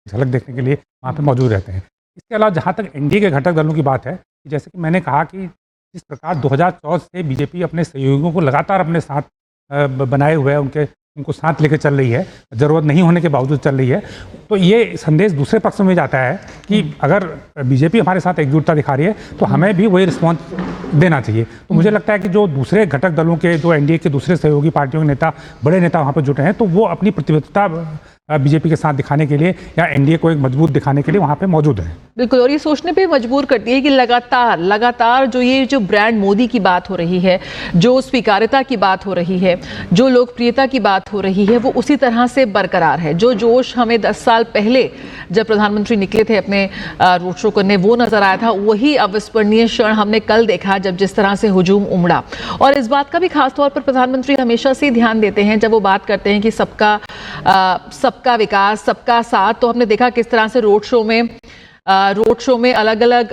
झलक देखने के लिए वहाँ पे मौजूद रहते हैं। इसके अलावा जहाँ तक एनडीए के घटक दलों की बात है, जैसे कि मैंने कहा कि जिस प्रकार 2014 से बीजेपी अपने सहयोगियों को लगातार अपने साथ बनाए हुए है, उनको साथ लेकर चल रही है, ज़रूरत नहीं होने के बावजूद चल रही है, तो ये संदेश दूसरे पक्ष में जाता है कि अगर बीजेपी हमारे साथ एकजुटता दिखा रही है तो हमें भी वही रिस्पॉन्स देना चाहिए। तो मुझे लगता है कि जो दूसरे घटक दलों के, जो एनडीए के दूसरे सहयोगी पार्टियों के नेता, बड़े नेता वहाँ पर जुटे हैं, तो वो अपनी प्रतिबद्धता बीजेपी के साथ दिखाने के लिए या एनडीए को एक मजबूत दिखाने के लिए वहाँ पे मौजूद है। बिल्कुल, और ये सोचने पे मजबूर करती है कि लगातार जो ब्रांड मोदी की बात हो रही है, जो स्वीकार्यता की बात हो रही है, जो लोकप्रियता की बात हो रही है, वो उसी तरह से बरकरार है। जो जोश हमें 10 साल पहले जब प्रधानमंत्री निकले थे अपने रोड शो करने, वो नजर आया था, वही अविस्मरणीय क्षण हमने कल देखा जब जिस तरह से हुजूम उमड़ा। और इस बात का भी खासतौर पर प्रधानमंत्री हमेशा से ध्यान देते हैं जब वो बात करते हैं कि सबका विकास, सबका साथ। तो हमने देखा किस तरह से रोड शो में अलग अलग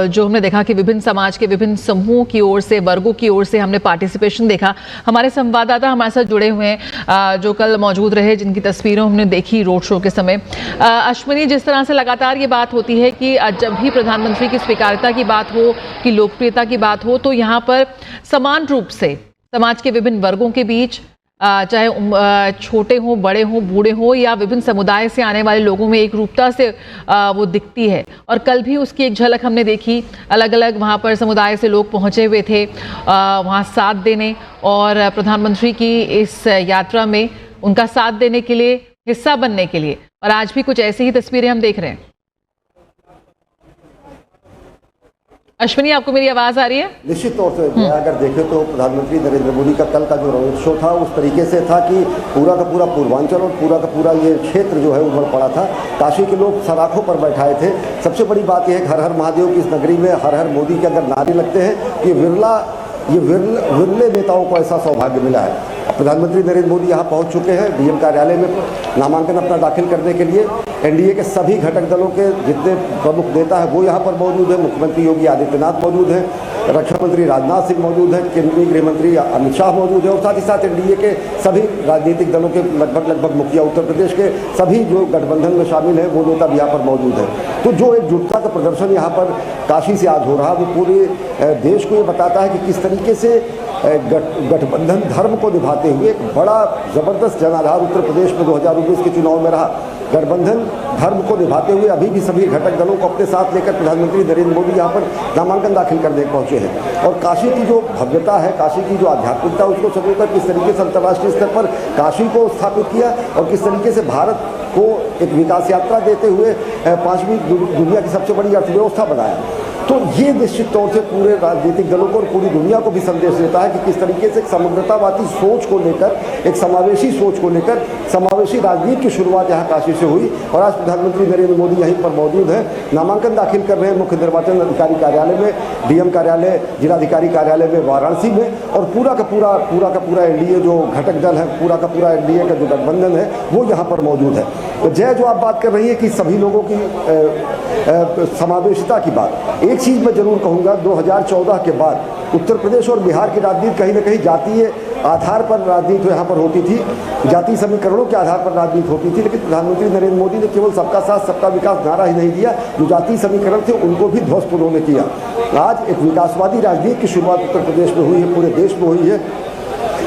जो हमने देखा कि विभिन्न समाज के विभिन्न समूहों की ओर से, वर्गों की ओर से हमने पार्टिसिपेशन देखा। हमारे संवाददाता हमारे साथ जुड़े हुए हैं जो कल मौजूद रहे, जिनकी तस्वीरें हमने देखी रोड शो के समय। अश्विनी, जिस तरह से लगातार ये बात होती है कि जब भी प्रधानमंत्री की स्वीकार्यता की बात हो, कि लोकप्रियता की बात हो, तो यहाँ पर समान रूप से समाज के विभिन्न वर्गों के बीच, चाहे छोटे हों, बड़े हों, बूढ़े हों, या विभिन्न समुदाय से आने वाले लोगों में एक रूपता से वो दिखती है। और कल भी उसकी एक झलक हमने देखी। अलग अलग वहाँ पर समुदाय से लोग पहुँचे हुए थे वहाँ साथ देने और प्रधानमंत्री की इस यात्रा में उनका साथ देने के लिए, हिस्सा बनने के लिए। और आज भी कुछ ऐसी ही तस्वीरें हम देख रहे हैं। अश्विनी, आपको मेरी आवाज आ रही है? निश्चित तौर से अगर देखें तो प्रधानमंत्री नरेंद्र मोदी का कल का जो रोड शो था उस तरीके से था कि पूरा का पूरा पूर्वांचल और पूरा का पूरा ये क्षेत्र जो है उभर पड़ा था। काशी के लोग सराखों पर बैठाए थे। सबसे बड़ी बात यह है, हर हर महादेव की इस नगरी में हर हर मोदी के अगर नारे लगते हैं, ये विरले नेताओं को ऐसा सौभाग्य मिला है। प्रधानमंत्री नरेंद्र मोदी यहाँ पहुँच चुके हैं डीएम कार्यालय में नामांकन अपना दाखिल करने के लिए। एनडीए के सभी घटक दलों के जितने प्रमुख नेता हैं वो यहाँ पर मौजूद हैं। मुख्यमंत्री योगी आदित्यनाथ मौजूद हैं, रक्षा मंत्री राजनाथ सिंह मौजूद हैं, केंद्रीय गृह मंत्री अमित शाह मौजूद हैं और साथ ही साथ एनडीए के सभी राजनीतिक दलों के लगभग मुखिया, उत्तर प्रदेश के सभी जो गठबंधन में शामिल हैं वो नेता भी यहाँ पर मौजूद हैं। तो जो एकजुटता का प्रदर्शन यहाँ पर काशी से आज हो रहा है वो पूरे देश को ये बताता है कि किस तरीके से गठबंधन धर्म को निभाते हुए एक बड़ा जबरदस्त जनाधार उत्तर प्रदेश में 2019 के चुनाव में रहा। गठबंधन धर्म को निभाते हुए अभी भी सभी घटक दलों को अपने साथ लेकर प्रधानमंत्री नरेंद्र मोदी यहाँ पर नामांकन दाखिल करने पहुँचे हैं। और काशी की जो भव्यता है, काशी की जो आध्यात्मिकता, उसको सजोकर किस तरीके से अंतर्राष्ट्रीय स्तर पर काशी को स्थापित किया और किस तरीके से भारत को एक विकास यात्रा देते हुए 5वीं दुनिया की सबसे बड़ी अर्थव्यवस्था बनाया। तो ये निश्चित तौर से पूरे राजनीतिक दलों को और पूरी दुनिया को भी संदेश देता है कि किस तरीके से एक समग्रतावादी सोच को लेकर, एक समावेशी सोच को लेकर समावेशी राजनीति की शुरुआत यहाँ काशी से हुई। और आज प्रधानमंत्री नरेंद्र मोदी यहीं पर मौजूद हैं, नामांकन दाखिल कर रहे हैं मुख्य निर्वाचन अधिकारी कार्यालय में, डीएम कार्यालय, जिलाधिकारी कार्यालय में वाराणसी में। और पूरा का पूरा एनडीए जो घटक दल है, पूरा का पूरा एनडीए का जो गठबंधन है वो यहाँ पर मौजूद है। तो जो आप बात कर रही है कि सभी लोगों की समावेशिता की बात, एक चीज़ मैं जरूर कहूँगा, 2014 के बाद उत्तर प्रदेश और बिहार की राजनीति कहीं ना कहीं जातीय आधार पर राजनीति यहाँ पर होती थी, जातीय समीकरणों के आधार पर राजनीति होती थी। लेकिन प्रधानमंत्री नरेंद्र मोदी ने केवल सबका साथ सबका विकास नारा ही नहीं दिया, जो जातीय समीकरण थे उनको भी ध्वस्त उन्होंने किया। आज एक विकासवादी राजनीति की शुरुआत उत्तर प्रदेश में हुई है, पूरे देश में हुई है।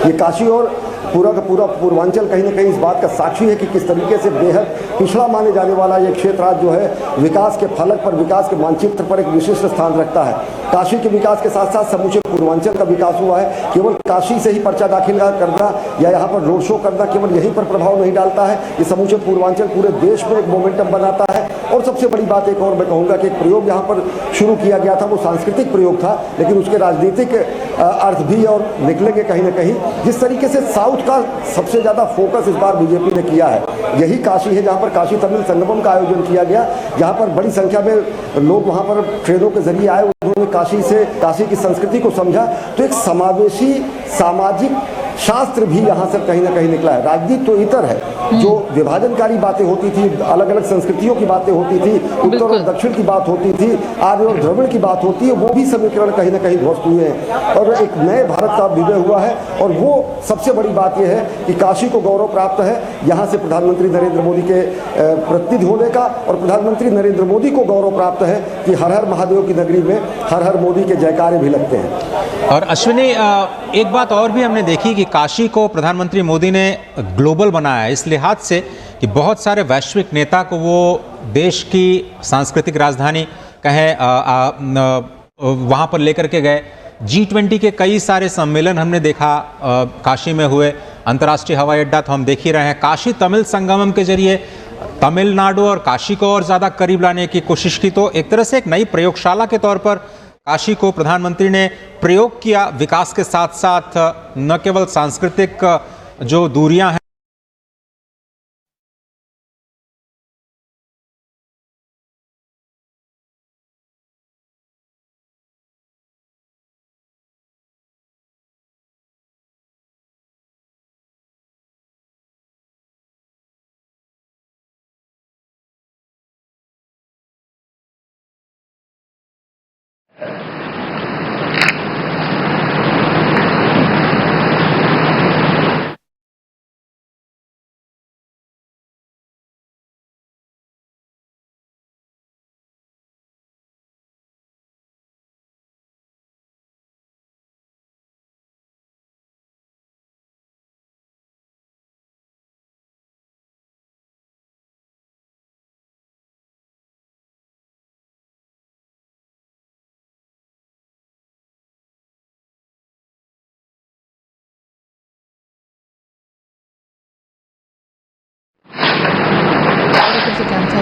ये काशी और पूरा का पूरा पूर्वांचल कहीं ना कहीं इस बात का साक्षी है कि किस तरीके से बेहद पिछड़ा माने जाने वाला ये क्षेत्र आज जो है विकास के फलक पर, विकास के मानचित्र पर एक विशिष्ट स्थान रखता है। काशी के विकास के साथ साथ समूचे पूर्वांचल का विकास हुआ है। केवल काशी से ही पर्चा दाखिल करना या यहाँ पर रोड शो करना केवल यहीं पर प्रभाव नहीं डालता है, ये समूचे पूर्वांचल पूरे देश में एक मोमेंटम बनाता है। और सबसे बड़ी बात एक और मैं कहूँगा कि एक प्रयोग यहाँ पर शुरू किया गया था, वो सांस्कृतिक प्रयोग था, लेकिन उसके राजनीतिक अर्थ भी और निकलेंगे कहीं ना कहीं। जिस तरीके से साउथ का सबसे ज़्यादा फोकस इस बार बीजेपी ने किया है, यही काशी है जहाँ पर काशी तमिल संगमम का आयोजन किया गया, जहाँ पर बड़ी संख्या में लोग वहाँ पर ट्रेनों के जरिए आए, उन्होंने काशी की संस्कृति को समझा। तो एक समावेशी सामाजिक शास्त्र भी यहाँ से कहीं ना कहीं निकला है। राजनीति तो इतर है, जो विभाजनकारी बातें होती थी, अलग अलग संस्कृतियों की बातें होती थी, उत्तर और दक्षिण की बात होती थी, आर्य और द्रविड़ की बात होती है, वो भी समीकरण कहीं ना कहीं ध्वस्त हुए हैं और एक नए भारत का विजय हुआ है। और वो सबसे बड़ी बात यह है कि काशी को गौरव प्राप्त है यहाँ से प्रधानमंत्री नरेंद्र मोदी के प्रतिनिधि होने का, और प्रधानमंत्री नरेंद्र मोदी को गौरव प्राप्त है कि हर हर महादेव की नगरी में हर हर मोदी के जयकारे भी लगते हैं। और अश्विनी, एक बात और भी हमने देखी कि काशी को प्रधानमंत्री मोदी ने ग्लोबल बनाया है इस लिहाज से कि बहुत सारे वैश्विक नेता को वो देश की सांस्कृतिक राजधानी कहें वहाँ पर लेकर के गए। G20 के कई सारे सम्मेलन हमने देखा काशी में हुए, अंतर्राष्ट्रीय हवाई अड्डा तो हम देख ही रहे हैं। काशी तमिल संगमम के जरिए तमिलनाडु और काशी को और ज़्यादा करीब लाने की कोशिश की। तो एक तरह से एक नई प्रयोगशाला के तौर पर काशी को प्रधानमंत्री ने प्रयोग किया, विकास के साथ साथ न केवल सांस्कृतिक जो दूरियां हैं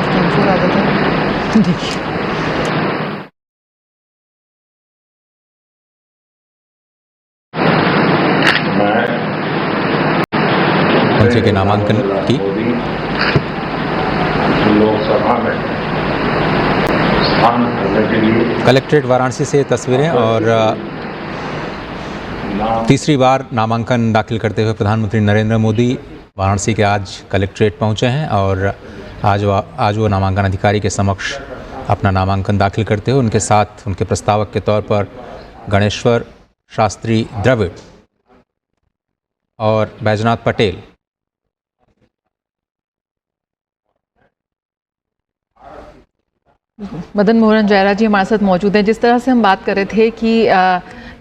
कैंसर आ जाता है। देखिए मंत्री के नामांकन की लोकसभा में स्थान करने के लिए कलेक्ट्रेट वाराणसी से तस्वीरें। और तीसरी बार नामांकन दाखिल करते हुए प्रधानमंत्री नरेंद्र मोदी वाराणसी के आज कलेक्ट्रेट पहुंचे हैं और आज वो नामांकन अधिकारी के समक्ष अपना नामांकन दाखिल करते हुए उनके साथ उनके प्रस्तावक के तौर पर गणेश्वर शास्त्री द्रविड़ और बैजनाथ पटेल। मदन मोहन जयरा जी हमारे साथ मौजूद हैं। जिस तरह से हम बात कर रहे थे कि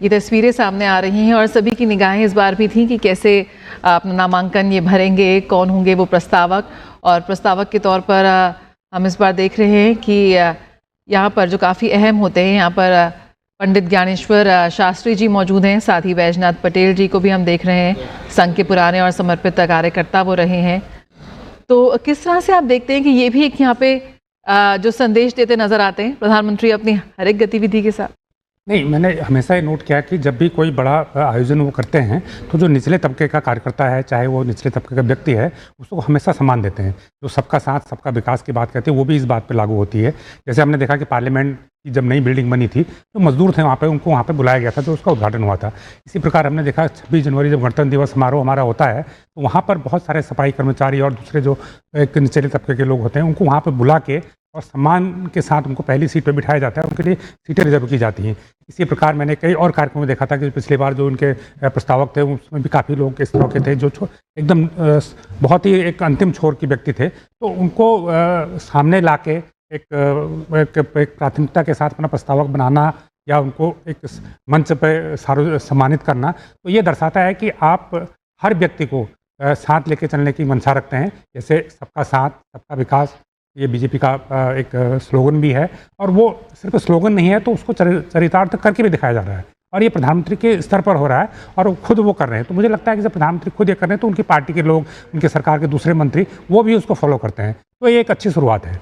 ये तस्वीरें सामने आ रही हैं और सभी की निगाहें इस बार भी थी कि कैसे अपना नामांकन ये भरेंगे, कौन होंगे वो प्रस्तावक। और प्रस्तावक के तौर पर हम इस बार देख रहे हैं कि यहाँ पर जो काफ़ी अहम होते हैं, यहाँ पर पंडित ज्ञानेश्वर शास्त्री जी मौजूद हैं, साथ ही बैजनाथ पटेल जी को भी हम देख रहे हैं, संघ के पुराने और समर्पित कार्यकर्ता वो रहे हैं। तो किस तरह से आप देखते हैं कि ये भी एक यहाँ पे जो संदेश देते नजर आते हैं प्रधानमंत्री अपनी हर एक गतिविधि के साथ? नहीं, मैंने हमेशा ये नोट किया कि जब भी कोई बड़ा आयोजन वो करते हैं तो जो निचले तबके का कार्यकर्ता है, चाहे वो निचले तबके का व्यक्ति है, उसको हमेशा सम्मान देते हैं। जो सबका साथ सबका विकास की बात करते हैं वो भी इस बात पे लागू होती है। जैसे हमने देखा कि पार्लियामेंट की जब नई बिल्डिंग बनी थी तो मजदूर थे वहाँ पे, उनको वहाँ पे बुलाया गया था जो उसका उद्घाटन हुआ था। इसी प्रकार हमने देखा 26 जनवरी जब गणतंत्र दिवस समारोह हमारा होता है तो वहाँ पर बहुत सारे सफाई कर्मचारी और दूसरे जो एक निचले तबके के लोग होते हैं उनको वहाँ पर बुला के और सम्मान के साथ उनको पहली सीट पर बिठाया जाता है, उनके लिए सीटें रिजर्व की जाती हैं। इसी प्रकार मैंने कई और कार्यक्रमों में देखा था कि पिछली बार जो उनके प्रस्तावक थे उसमें भी काफ़ी लोग इस तरह के थे जो एकदम बहुत ही एक अंतिम छोर के व्यक्ति थे, तो उनको सामने ला के एक प्राथमिकता के साथ अपना प्रस्तावक बनाना या उनको एक मंच पर सम्मानित करना, तो ये दर्शाता है कि आप हर व्यक्ति को साथ लेके चलने की मंशा रखते हैं। जैसे सबका साथ सबका विकास, ये बीजेपी का एक स्लोगन भी है और वो सिर्फ स्लोगन नहीं है तो उसको चरितार्थ करके भी दिखाया जा रहा है और ये प्रधानमंत्री के स्तर पर हो रहा है और खुद वो कर रहे हैं। तो मुझे लगता है कि जब प्रधानमंत्री खुद ये कर रहे हैं तो उनकी पार्टी के लोग, उनके सरकार के दूसरे मंत्री वो भी उसको फॉलो करते हैं, तो ये एक अच्छी शुरुआत है।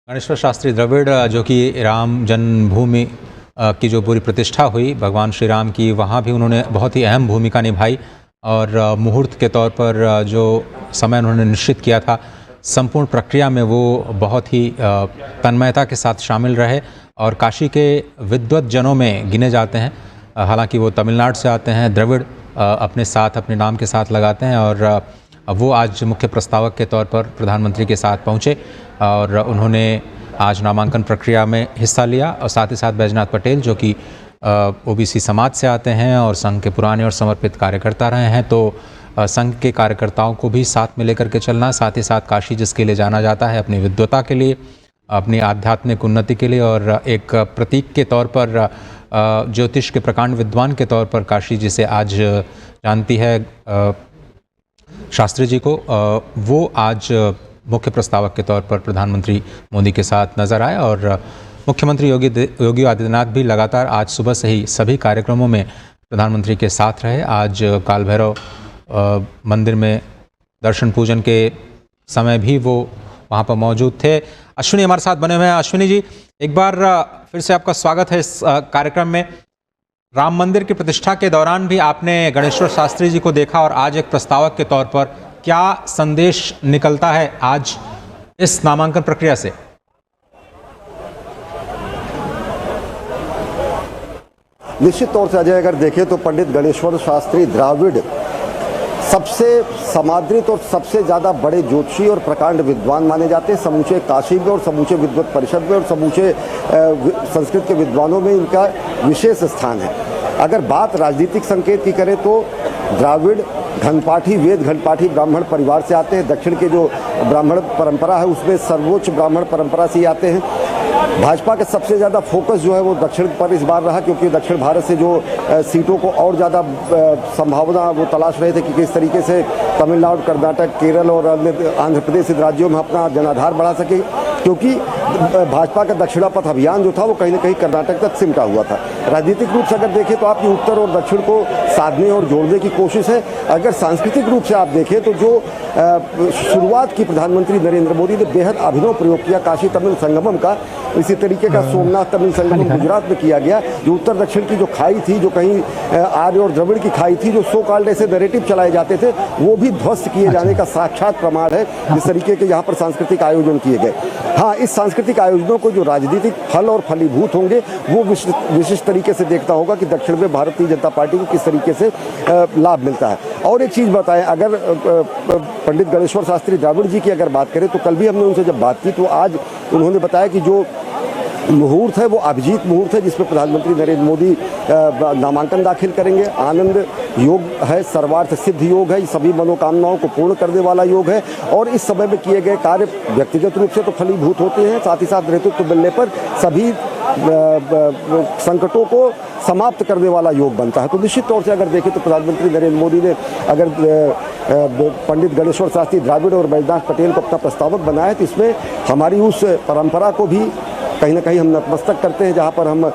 गणेश्वर शास्त्री द्रविड़ जो कि राम जन्मभूमि की जो पूरी प्रतिष्ठा हुई भगवान श्री राम की, वहाँ भी उन्होंने बहुत ही अहम भूमिका निभाई और मुहूर्त के तौर पर जो समय उन्होंने निश्चित किया था संपूर्ण प्रक्रिया में वो बहुत ही तन्मयता के साथ शामिल रहे और काशी के विद्वत जनों में गिने जाते हैं। हालांकि वो तमिलनाडु से आते हैं, द्रविड़ अपने साथ, अपने नाम के साथ लगाते हैं। और वो आज मुख्य प्रस्तावक के तौर पर प्रधानमंत्री के साथ पहुंचे और उन्होंने आज नामांकन प्रक्रिया में हिस्सा लिया। और साथ ही साथ बैजनाथ पटेल जो कि ओबीसी समाज से आते हैं और संघ के पुराने और समर्पित कार्यकर्ता रहे हैं, तो संघ के कार्यकर्ताओं को भी साथ में लेकर के चलना, साथ ही साथ काशी जिसके लिए जाना जाता है अपनी विद्वता के लिए, अपनी आध्यात्मिक उन्नति के लिए, और एक प्रतीक के तौर पर ज्योतिष के प्रकांड विद्वान के तौर पर काशी जिसे आज जानती है शास्त्री जी को, वो आज मुख्य प्रस्तावक के तौर पर प्रधानमंत्री मोदी के साथ नजर आए। और मुख्यमंत्री योगी आदित्यनाथ भी लगातार आज सुबह से ही सभी कार्यक्रमों में प्रधानमंत्री के साथ रहे। आज काल भैरव मंदिर में दर्शन पूजन के समय भी वो वहाँ पर मौजूद थे। अश्विनी हमारे साथ बने हुए हैं। अश्विनी जी, एक बार फिर से आपका स्वागत है इस कार्यक्रम में। राम मंदिर की प्रतिष्ठा के दौरान भी आपने गणेश्वर शास्त्री जी को देखा और आज एक प्रस्तावक के तौर पर क्या संदेश निकलता है आज इस नामांकन प्रक्रिया से? निश्चित तौर से अजय अगर देखें तो पंडित गणेश्वर शास्त्री द्राविड़ सबसे समादृत और सबसे ज़्यादा बड़े ज्योतिषी और प्रकांड विद्वान माने जाते हैं। समूचे काशी में और समूचे विद्वत परिषद में और समूचे संस्कृत के विद्वानों में इनका विशेष स्थान है। अगर बात राजनीतिक संकेत की करें तो द्राविड़ घनपाठी, वेद घनपाठी ब्राह्मण परिवार से आते हैं। दक्षिण के जो ब्राह्मण परंपरा है उसमें सर्वोच्च ब्राह्मण परंपरा से ही आते हैं। भाजपा का सबसे ज़्यादा फोकस जो है वो दक्षिण पर इस बार रहा, क्योंकि दक्षिण भारत से जो सीटों को और ज़्यादा संभावना वो तलाश रहे थे कि किस तरीके से तमिलनाडु, कर्नाटक, केरल और अन्य आंध्र प्रदेश राज्यों में अपना जनाधार बढ़ा सके, क्योंकि भाजपा का दक्षिणापथ अभियान जो था वो कहीं ना कहीं कर्नाटक तक सिमटा हुआ था। राजनीतिक रूप से अगर देखें तो आपकी उत्तर और दक्षिण को साधने और जोड़ने की कोशिश है। अगर सांस्कृतिक रूप से आप देखें तो जो शुरुआत की प्रधानमंत्री नरेंद्र मोदी ने बेहद अभिनव प्रयोग किया काशी तमिल संगमम का, इसी तरीके का सोमनाथ तमिल संगमम गुजरात में किया गया। जो उत्तर दक्षिण की जो खाई थी, जो कहीं आर्य और द्रविड़ की खाई थी, जो सो कॉल्ड ऐसे नैरेटिव चलाए जाते थे, वो भी ध्वस्त किए जाने का साक्षात प्रमाण है जिस तरीके के यहाँ पर सांस्कृतिक आयोजन किए गए। हाँ, इस सांस्कृतिक आयोजनों को जो राजनीतिक फल और फलीभूत होंगे वो विशिष्ट तरीके से देखता होगा कि दक्षिण में भारतीय जनता पार्टी को किस तरीके से लाभ मिलता है। और एक चीज़ बताएं, अगर पंडित गणेश्वर शास्त्री द्राविड़ जी की अगर बात करें तो कल भी हमने उनसे जब बात की तो आज उन्होंने बताया कि जो मुहूर्त है वो अभिजीत मुहूर्त है जिसमें प्रधानमंत्री नरेंद्र मोदी नामांकन दाखिल करेंगे। आनंद योग है, सर्वार्थ सिद्ध योग है, सभी मनोकामनाओं को पूर्ण करने वाला योग है। और इस समय में किए गए कार्य व्यक्तिगत रूप से तो फलीभूत होते हैं, साथ ही साथ नेतृत्व मिलने पर सभी संकटों को समाप्त करने वाला योग बनता है। तो निश्चित तौर से अगर देखें तो प्रधानमंत्री नरेंद्र मोदी ने अगर पंडित गणेश्वर शास्त्री द्राविड़ और बैजनाथ पटेल को अपना प्रस्तावक बनाया तो इसमें हमारी उस परंपरा को भी कहीं ना कहीं हम नतमस्तक करते हैं, जहाँ पर हम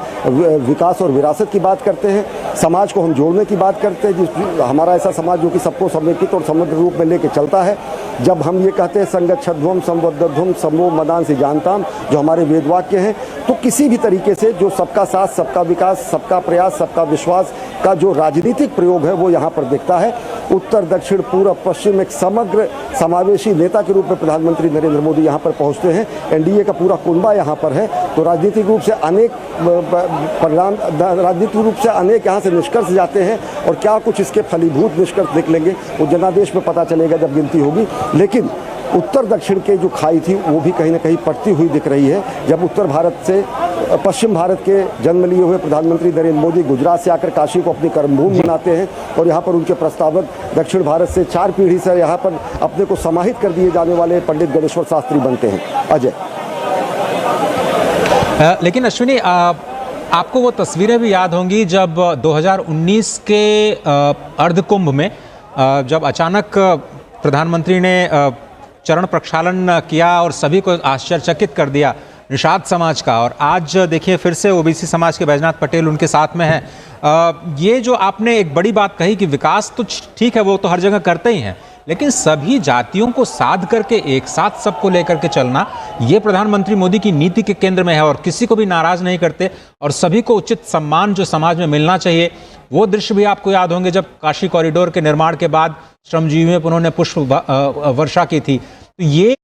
विकास और विरासत की बात करते हैं, समाज को हम जोड़ने की बात करते हैं, जिस हमारा ऐसा समाज जो कि सबको समेकित और समग्र रूप में लेके चलता है। जब हम ये कहते हैं संगच्छध्वम संबद्धध्वम समो मदान से जानताम, जो हमारे वेद वाक्य हैं, तो किसी भी तरीके से जो सबका साथ, सबका विकास, सबका प्रयास, सबका विश्वास का जो राजनीतिक प्रयोग है वो यहाँ पर दिखता है। उत्तर, दक्षिण, पूर्व, पश्चिम एक समग्र समावेशी नेता के रूप में प्रधानमंत्री नरेंद्र मोदी यहाँ पर पहुँचते हैं। एनडीए का पूरा कुनबा यहाँ पर है। तो राजनीतिक रूप से अनेक परिणाम, राजनीतिक रूप से अनेक यहाँ से निष्कर्ष जाते हैं और क्या कुछ इसके फलीभूत निष्कर्ष निकलेंगे वो जनादेश में पता चलेगा जब गिनती होगी। लेकिन उत्तर दक्षिण के जो खाई थी वो भी कहीं ना कहीं पड़ती हुई दिख रही है। जब उत्तर भारत से पश्चिम भारत के जन्म लिए हुए प्रधानमंत्री नरेंद्र मोदी गुजरात से आकर काशी को अपनी कर्मभूमि बनाते हैं और यहाँ पर उनके प्रस्तावक दक्षिण भारत से 4 पीढ़ी से यहाँ पर अपने को समाहित कर दिए जाने वाले पंडित गणेश्वर शास्त्री बनते हैं। अजय, लेकिन अश्विनी, आपको वो तस्वीरें भी याद होंगी जब 2019 के अर्ध कुंभ में जब अचानक प्रधानमंत्री ने चरण प्रक्षालन किया और सभी को आश्चर्यचकित कर दिया निषाद समाज का। और आज देखिए फिर से ओबीसी समाज के बैजनाथ पटेल उनके साथ में हैं। ये जो आपने एक बड़ी बात कही कि विकास तो ठीक है, वो तो हर जगह करते ही हैं, लेकिन सभी जातियों को साध करके एक साथ सबको लेकर के चलना, ये प्रधानमंत्री मोदी की नीति के केंद्र में है और किसी को भी नाराज नहीं करते और सभी को उचित सम्मान जो समाज में मिलना चाहिए। वो दृश्य भी आपको याद होंगे जब काशी कॉरिडोर के निर्माण के बाद श्रमजीवियों पर उन्होंने पुष्प वर्षा की थी। तो ये